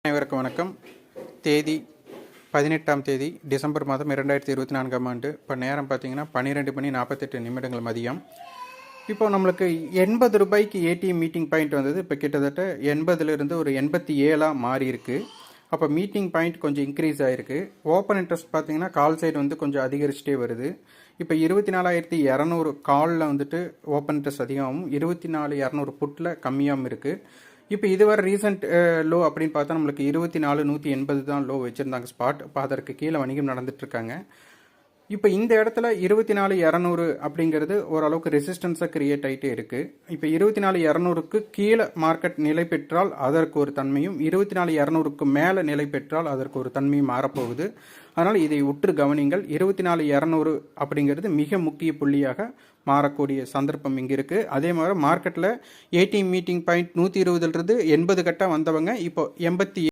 அனைவருக்கும் வணக்கம். தேதி 18ஆம் தேதி டிசம்பர் மாதம் 2024ஆம் ஆண்டு. இப்போ நேரம் பார்த்தீங்கன்னா 12:48 மதியம். இப்போ நம்மளுக்கு 80 ரூபாய்க்கு ஏடிஎம் மீட்டிங் பாயிண்ட் வந்தது. இப்போ கிட்டத்தட்ட 80லிருந்து ஒரு 87ஆக மாறி இருக்கு. அப்போ மீட்டிங் பாயிண்ட் கொஞ்சம் இன்க்ரீஸ் ஆகிருக்கு. ஓப்பன் இன்ட்ரெஸ்ட் பார்த்தீங்கன்னா கால் சைடு வந்து கொஞ்சம் அதிகரிச்சுட்டே வருது. இப்போ 24,200 காலில் வந்துட்டு ஓப்பன் இன்ட்ரெஸ்ட் அதிகமாகவும் 24,200 புட்டில் கம்மியாகவும் இருக்குது. இப்போ இதுவரை ரீசெண்ட் லோ அப்படின்னு பார்த்தா நம்மளுக்கு 24,180 தான் லோ வச்சுருந்தாங்க ஸ்பாட். இப்போ அதற்கு கீழே வணிகம் நடந்துட்டுருக்காங்க. இப்போ இந்த இடத்துல 24,200 அப்படிங்கிறது ஓரளவுக்கு ரெசிஸ்டன்ஸாக கிரியேட் ஆகிட்டே இருக்குது. இப்போ 24,200க்கு கீழே மார்க்கெட் நிலை பெற்றால் அதற்கு ஒரு தன்மையும், 24,200க்கு மேலே நிலை பெற்றால் அதற்கு ஒரு தன்மையும் மாறப்போகுது. அதனால் இதை உற்று கவனிங்கள். 24,200 அப்படிங்கிறது மிக முக்கிய புள்ளியாக மாறக்கூடிய சந்தர்ப்பம் இங்கே இருக்குது. அதே மாதிரி மார்க்கெட்டில் ஏடிஎம் மீட்டிங் பாயிண்ட் 120லிருந்து 80 கட்டாக வந்தவங்க இப்போ 87